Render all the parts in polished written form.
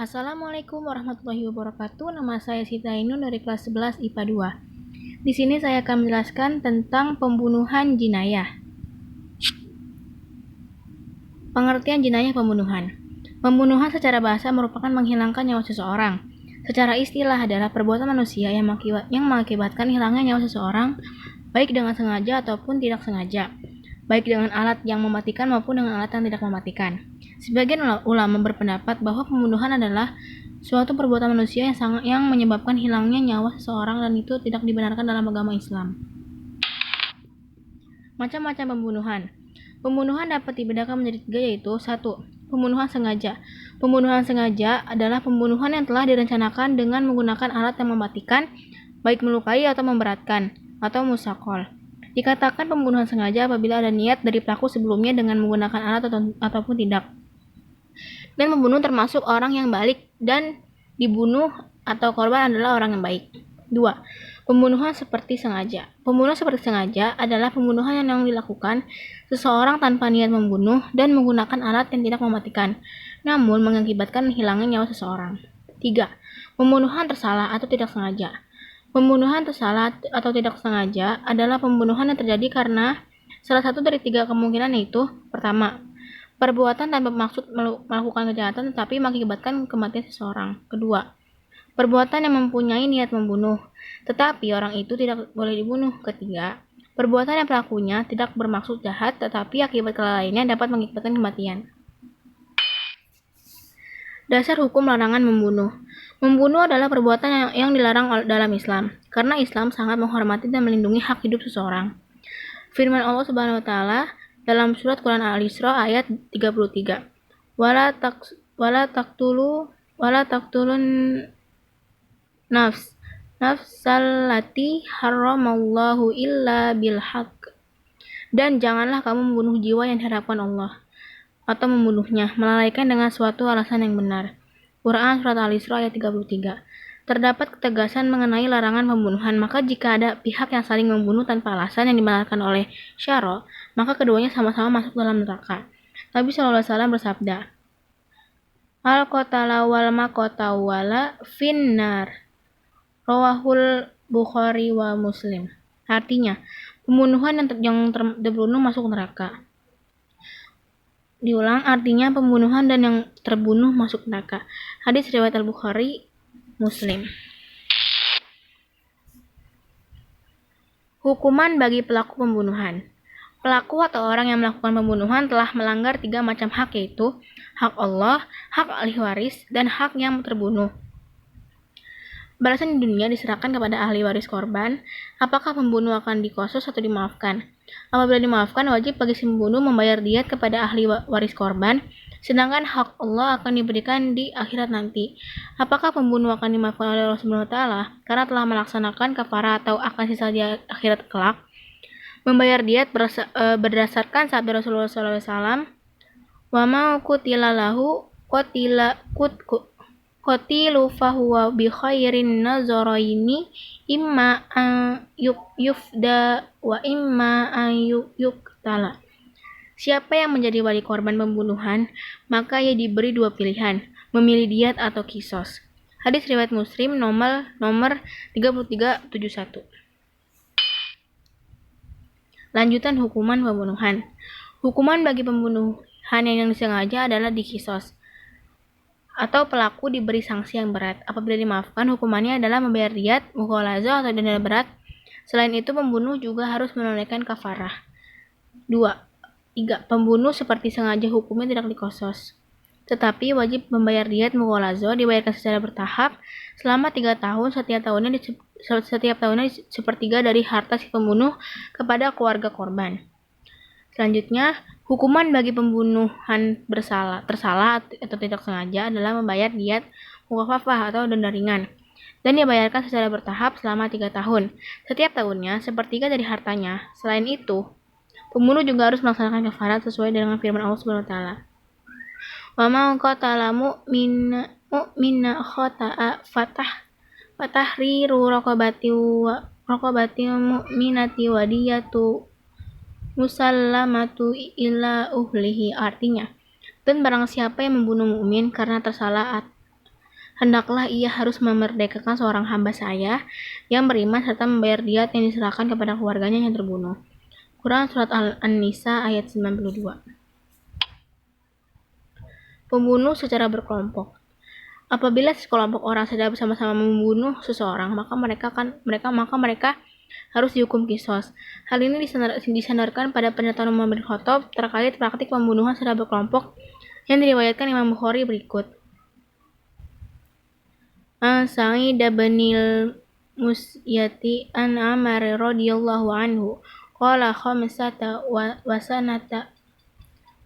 Assalamualaikum warahmatullahi wabarakatuh. Nama saya Sita Ainun dari kelas 11 IPA 2. Di sini saya akan menjelaskan tentang pembunuhan jinayah. Pengertian jinayah pembunuhan. Pembunuhan secara bahasa merupakan menghilangkan nyawa seseorang. Secara istilah adalah perbuatan manusia yang mengakibatkan hilangnya nyawa seseorang, baik dengan sengaja ataupun tidak sengaja, baik dengan alat yang mematikan maupun dengan alat yang tidak mematikan. Sebagian ulama berpendapat bahwa pembunuhan adalah suatu perbuatan manusia yang menyebabkan hilangnya nyawa seseorang dan itu tidak dibenarkan dalam agama Islam. Macam-macam pembunuhan. Pembunuhan dapat dibedakan menjadi 3, yaitu 1. Pembunuhan sengaja. Pembunuhan sengaja adalah pembunuhan yang telah direncanakan dengan menggunakan alat yang mematikan, baik melukai atau memberatkan, atau musakol. Dikatakan pembunuhan sengaja apabila ada niat dari pelaku sebelumnya dengan menggunakan alat ataupun tidak. Dan pembunuh termasuk orang yang balik dan dibunuh atau korban adalah orang yang baik. 2. Pembunuhan seperti sengaja. Pembunuhan seperti sengaja adalah pembunuhan yang dilakukan seseorang tanpa niat membunuh dan menggunakan alat yang tidak mematikan, namun mengakibatkan hilangnya nyawa seseorang. 3. Pembunuhan tersalah atau tidak sengaja. Pembunuhan tersalah atau tidak sengaja adalah pembunuhan yang terjadi karena salah satu dari 3 kemungkinan, yaitu pertama, perbuatan tanpa maksud melakukan kejahatan tetapi mengakibatkan kematian seseorang. Kedua, perbuatan yang mempunyai niat membunuh, tetapi orang itu tidak boleh dibunuh. Ketiga, perbuatan yang pelakunya tidak bermaksud jahat tetapi akibat kelalaiannya dapat mengakibatkan kematian. Dasar hukum larangan membunuh. Membunuh adalah perbuatan yang dilarang dalam Islam, karena Islam sangat menghormati dan melindungi hak hidup seseorang. Firman Allah Subhanahu wa taala dalam surat Quran Al-Isra ayat 33. Wala taqtulun nafsallati haramallahu illa bil haqq. Dan janganlah kamu membunuh jiwa yang diharapkan Allah atau membunuhnya melainkan dengan suatu alasan yang benar. Quran surat Al-Isra ayat 33. Terdapat ketegasan mengenai larangan pembunuhan, maka jika ada pihak yang saling membunuh tanpa alasan yang dibenarkan oleh syara, maka keduanya sama-sama masuk dalam neraka. Nabi SAW bersabda, Al-qatala wal maqata wala finnar. Rawahul Bukhari wa Muslim. Artinya, pembunuhan yang terbunuh masuk neraka. Diulang, artinya pembunuhan dan yang terbunuh masuk neraka. Hadis riwayat Al-Bukhari, Muslim. Hukuman bagi pelaku pembunuhan. Pelaku atau orang yang melakukan pembunuhan telah melanggar 3 macam hak, yaitu hak Allah, hak ahli waris, dan hak yang terbunuh. Balasan di dunia diserahkan kepada ahli waris korban. Apakah pembunuh akan dikosos atau dimaafkan? Apabila dimaafkan, wajib bagi si pembunuh membayar diat kepada ahli waris korban, sedangkan hak Allah akan diberikan di akhirat nanti. Apakah pembunuh akan dimaafkan oleh Allah Subhanahu wa taala karena telah melaksanakan kafarah atau akan sisa di akhirat kelak? Membayar diat berdasarkan sabda Rasulullah SAW, wa ma qutila lahu qatilu fahuwa bi khairin nazaraini imma an yufda wa imma an yuqtala. Siapa yang menjadi wali korban pembunuhan, maka ia diberi 2 pilihan, memilih diat atau kisos. Hadis riwayat Muslim nomor 3371. Lanjutan hukuman pembunuhan. Hukuman bagi pembunuhan yang disengaja adalah dikisos, atau pelaku diberi sanksi yang berat. Apabila dimaafkan, hukumannya adalah membayar diat, mughalazah atau denda berat. Selain itu, pembunuh juga harus menunaikan kafarah. 3. Pembunuh seperti sengaja hukumnya tidak dikosos, tetapi wajib membayar diat mughalazah, dibayarkan secara bertahap selama 3 tahun, setiap tahunnya sepertiga dari harta si pembunuh kepada keluarga korban. Selanjutnya, hukuman bagi pembunuhan tersalah atau tidak sengaja adalah membayar diat mukhafafah atau denda ringan, dan dibayarkan secara bertahap selama 3 tahun, setiap tahunnya sepertiga dari hartanya. Selain itu, pembunuh juga harus melaksanakan kafarat sesuai dengan firman Allah Subhanahu wa taala. Wa man qatala mu'mina khata'a fatahriru raqabati mu'minati wadiyatu musallamatu ila uhlihi. Artinya, dan barang siapa yang membunuh mukmin karena tersalah hendaklah ia harus memerdekakan seorang hamba saya yang beriman serta membayar diat yang diserahkan kepada keluarganya yang terbunuh. Quran Surat An-Nisa ayat 92. Pembunuh secara berkelompok. Apabila sekelompok orang sedang bersama-sama membunuh seseorang, maka mereka harus dihukum kisos. Hal ini disandarkan pada pernyataan Umar bin Khattab terkait praktik pembunuhan secara berkelompok yang diriwayatkan Imam Bukhari berikut. Sa'id bin Musyati an Amr radhiyallahu anhu qala khamsata wa sanata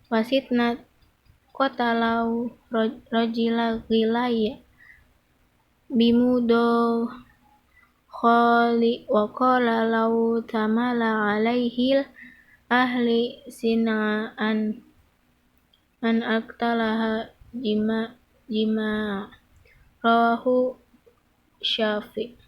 wasitna qatalau rajila ghilaya bimudo khali wa qala lau tamala alaihil ahli sinaan an aktalaha jima rawahu Syafi'.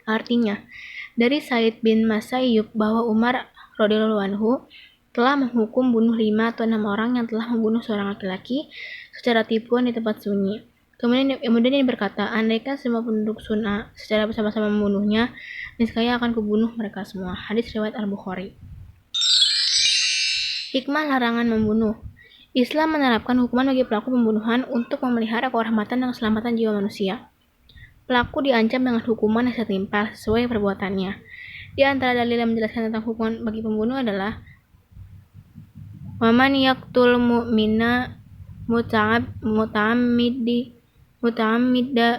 Artinya, dari Said bin Musayyib bahwa Umar radhiyallahu anhu telah menghukum bunuh 5 atau 6 orang yang telah membunuh seorang laki-laki secara tipuan di tempat sunyi. Kemudian dia berkata, andaikan semua penduduk Sunnah secara bersama-sama membunuhnya, niscaya akan kubunuh mereka semua. Hadis riwayat Al-Bukhari. Hikmah larangan membunuh. Islam menerapkan hukuman bagi pelaku pembunuhan untuk memelihara kehormatan dan keselamatan jiwa manusia. Pelaku diancam dengan hukuman yang setimpal sesuai perbuatannya. Di antara dalil yang menjelaskan tentang hukuman bagi pembunuh adalah waman yaqtul mu'mina muta'ammida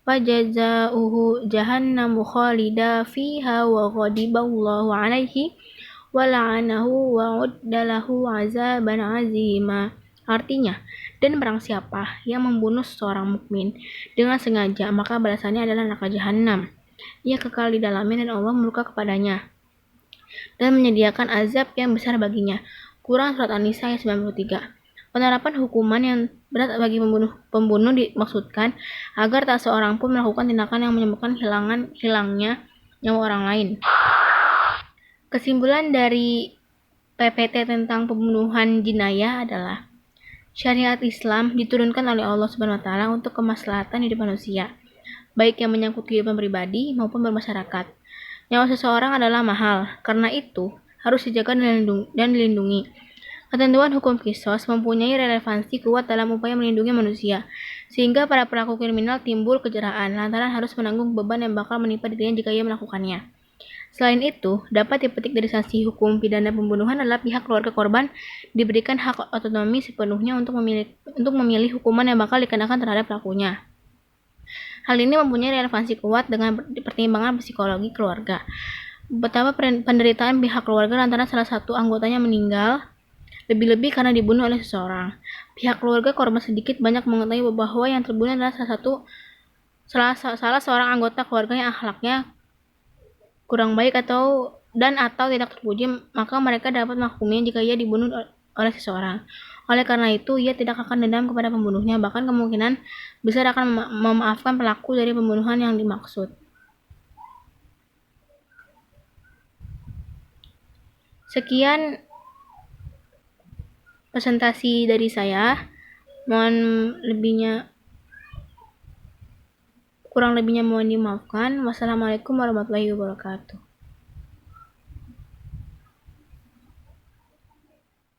wa jazaohu jahannamu khalida fiha wa ghadiballahu alaihi wa la'anahu wa uddalahu azaban azima. Artinya, dan barang siapa yang membunuh seorang mukmin dengan sengaja, maka balasannya adalah neraka jahanam. Ia kekal di dalamnya dan Allah murka kepadanya dan menyediakan azab yang besar baginya. Quran Surat An-Nisa ayat 93. Penerapan hukuman yang berat bagi pembunuh dimaksudkan agar tak seorang pun melakukan tindakan yang menyebabkan hilangnya nyawa orang lain. Kesimpulan dari PPT tentang pembunuhan jinayah adalah syariat Islam diturunkan oleh Allah Subhanahu wa taala untuk kemaslahatan hidup manusia, baik yang menyangkut kehidupan pribadi maupun bermasyarakat. Nyawa seseorang adalah mahal, karena itu harus dijaga dan dilindungi. Ketentuan hukum kisos mempunyai relevansi kuat dalam upaya melindungi manusia, sehingga para pelaku kriminal timbul kejeraan lantaran harus menanggung beban yang bakal menimpa dirinya jika ia melakukannya. Selain itu, dapat dipetik dari sanksi hukum pidana pembunuhan adalah pihak keluarga korban diberikan hak otonomi sepenuhnya untuk memilih hukuman yang bakal dikenakan terhadap pelakunya. Hal ini mempunyai relevansi kuat dengan pertimbangan psikologi keluarga. Betapa penderitaan pihak keluarga lantaran salah satu anggotanya meninggal, lebih-lebih karena dibunuh oleh seseorang. Pihak keluarga korban sedikit banyak mengetahui bahwa yang terbunuh adalah salah seorang anggota keluarga yang akhlaknya kurang baik atau tidak terpuji, maka mereka dapat menghukumnya jika ia dibunuh oleh seseorang. Oleh karena itu, ia tidak akan dendam kepada pembunuhnya, bahkan kemungkinan besar akan memaafkan pelaku dari pembunuhan yang dimaksud. Sekian presentasi dari saya. Kurang lebihnya mohon dimaafkan. Wassalamualaikum warahmatullahi wabarakatuh.